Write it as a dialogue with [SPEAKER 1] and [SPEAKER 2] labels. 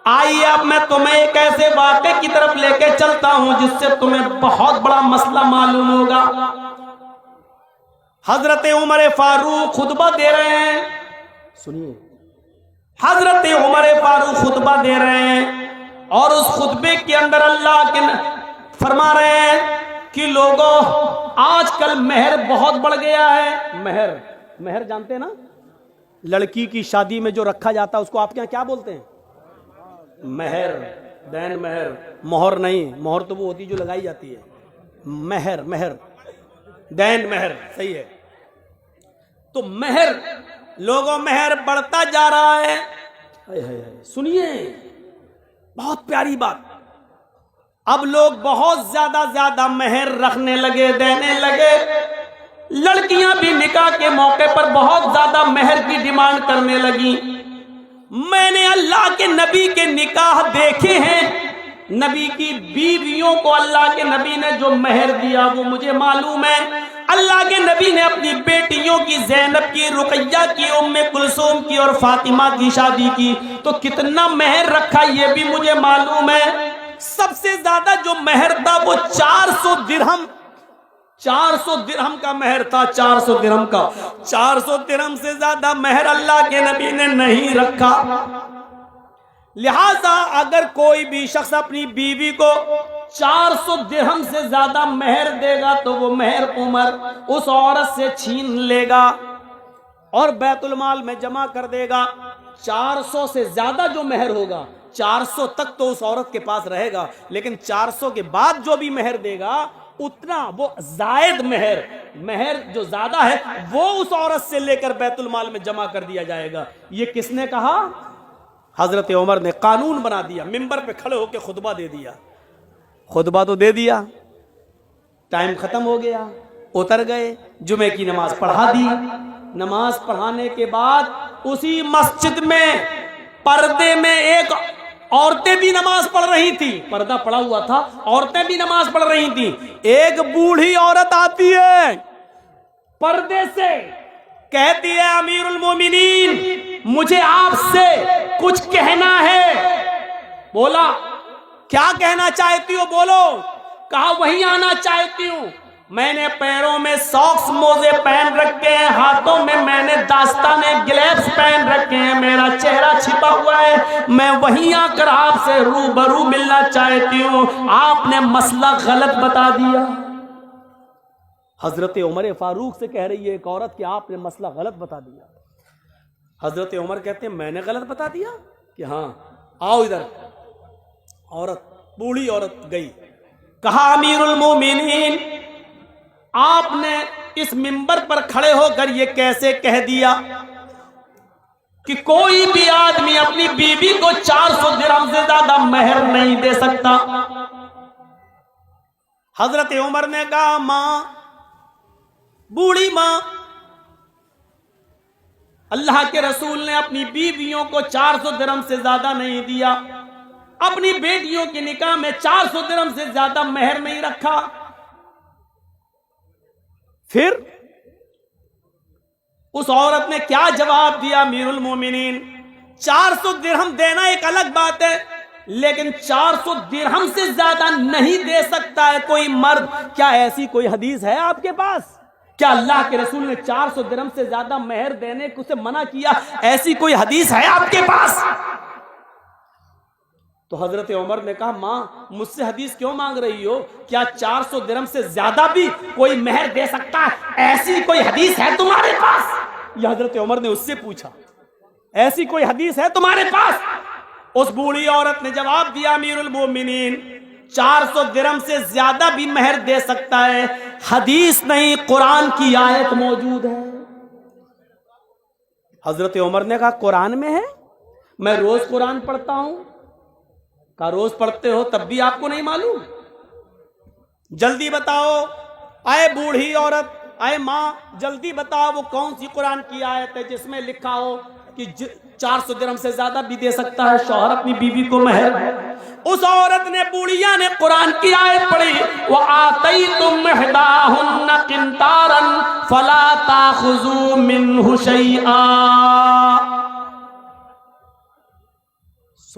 [SPEAKER 1] آئیے اب میں تمہیں ایک ایسے واقعے کی طرف لے کے چلتا ہوں جس سے تمہیں بہت بڑا مسئلہ معلوم ہوگا۔ حضرت عمر فاروق خطبہ دے رہے ہیں، سنیے، حضرت عمر فاروق خطبہ دے رہے ہیں اور اس خطبے کے اندر اللہ کے فرما رہے ہیں کہ لوگوں آج کل مہر بہت بڑھ گیا ہے۔ مہر جانتے ہیں نا، لڑکی کی شادی میں جو رکھا جاتا ہے اس کو آپ کے یہاں کیا بولتے ہیں؟ مہر، دین مہر، مہر نہیں، مہر تو وہ ہوتی جو لگائی جاتی ہے، مہر دین مہر، صحیح ہے۔ تو مہر، لوگوں مہر بڑھتا جا رہا ہے۔ سنیے بہت پیاری بات، اب لوگ بہت زیادہ مہر رکھنے لگے، دینے لگے۔ لڑکیاں بھی نکاح کے موقع پر بہت زیادہ مہر کی ڈیمانڈ کرنے لگی۔ میں نے اللہ کے نبی کے نکاح دیکھے ہیں، نبی کی بیویوں کو اللہ کے نبی نے جو مہر دیا وہ مجھے معلوم ہے۔ اللہ کے نبی نے اپنی بیٹیوں کی، زینب کی، رقیہ کی، ام کلثوم کی اور فاطمہ کی شادی کی تو کتنا مہر رکھا یہ بھی مجھے معلوم ہے۔ سب سے زیادہ جو مہر تھا وہ 400 درہم کا مہر تھا، 400 درہم کا۔ 400 درہم سے زیادہ مہر اللہ کے نبی نے نہیں رکھا۔ لہذا اگر کوئی بھی شخص اپنی بیوی کو 400 درہم سے زیادہ مہر دے گا تو وہ مہر عمر اس عورت سے چھین لے گا اور بیت المال میں جمع کر دے گا۔ 400 سے زیادہ جو مہر ہوگا، 400 تک تو اس عورت کے پاس رہے گا، لیکن 400 کے بعد جو بھی مہر دے گا اتنا وہ زائد مہر جو زیادہ ہے وہ اس عورت سے لے کر بیت المال میں جمع کر دیا جائے گا۔ یہ کس نے کہا؟ حضرت عمر نے قانون بنا دیا، منبر پہ کھڑے ہو کے خطبہ دے دیا۔ خطبہ تو دے دیا، ٹائم ختم ہو گیا، اتر گئے، جمعے کی نماز پڑھا دی۔ نماز پڑھانے کے بعد اسی مسجد میں پردے میں ایک عورتیں بھی نماز پڑھ رہی تھی، پردہ پڑا ہوا تھا، عورتیں بھی نماز پڑھ رہی تھی۔ ایک بوڑھی عورت آتی ہے پردے سے، کہتی ہے امیر المومنین مجھے آپ سے کچھ کہنا ہے۔ بولا کیا کہنا چاہتی ہو؟ بولو۔ کہا وہیں آنا چاہتی ہوں، میں نے پیروں میں ساکس موزے پہن رکھے ہیں، ہاتھوں میں نے داستانے گلیوز پہن رکھے ہیں، میرا چہرہ چھپا ہوا ہے، میں وہیں آ کر آپ سے روبرو ملنا چاہتی ہوں، آپ نے مسئلہ غلط بتا دیا۔ حضرت عمر فاروق سے کہہ رہی ہے ایک عورت کہ آپ نے مسئلہ غلط بتا دیا۔ حضرت عمر کہتے ہیں میں نے غلط بتا دیا؟ کہ ہاں، آؤ ادھر۔ عورت، بوڑھی عورت گئی، کہا امیر المومنین آپ نے اس منبر پر کھڑے ہو کر یہ کیسے کہہ دیا کہ کوئی بھی آدمی اپنی بیوی کو 400 درہم سے زیادہ مہر نہیں دے سکتا؟ حضرت عمر نے کہا ماں، بوڑھی ماں، اللہ کے رسول نے اپنی بیویوں کو 400 درہم سے زیادہ نہیں دیا، اپنی بیٹیوں کے نکاح میں 400 درہم سے زیادہ مہر نہیں رکھا۔ پھر اس عورت نے کیا جواب دیا؟ امیر المومنین 400 درہم دینا ایک الگ بات ہے، لیکن 400 درہم سے زیادہ نہیں دے سکتا ہے کوئی مرد۔ کیا ایسی کوئی حدیث ہے آپ کے پاس؟ کیا اللہ کے رسول نے 400 درہم سے زیادہ مہر دینے کو سے منع کیا؟ ایسی کوئی حدیث ہے آپ کے پاس؟ تو حضرت عمر نے کہا ماں مجھ سے حدیث کیوں مانگ رہی ہو؟ کیا 400 درہم سے زیادہ بھی کوئی مہر دے سکتا ہے؟ ایسی کوئی حدیث ہے تمہارے پاس؟ یہ حضرت عمر نے اس سے پوچھا، ایسی کوئی حدیث ہے تمہارے پاس؟ اس بوڑھی عورت نے جواب دیا امیر المومنین 400 درہم سے زیادہ بھی مہر دے سکتا ہے، حدیث نہیں قرآن کی آیت موجود ہے۔ حضرت عمر نے کہا قرآن میں ہے؟ میں روز قرآن پڑھتا ہوں۔ کہا روز پڑھتے ہو تب بھی آپ کو نہیں معلوم؟ جلدی بتاؤ اے بوڑھی عورت، اے ماں، جلدی بتاؤ وہ کون سی قرآن کی آیت ہے جس میں لکھا ہو کہ 400 درہم سے زیادہ بھی دے سکتا ہے شوہر اپنی بیوی کو مہر؟ اس عورت نے، بوڑھیا نے قرآن کی آیت پڑھی وَآتَيْتُمْ إِحْدَاهُنَّ قِنْطَارًا فَلَا تَأْخُذُوا مِنْهُ شَيْئًا۔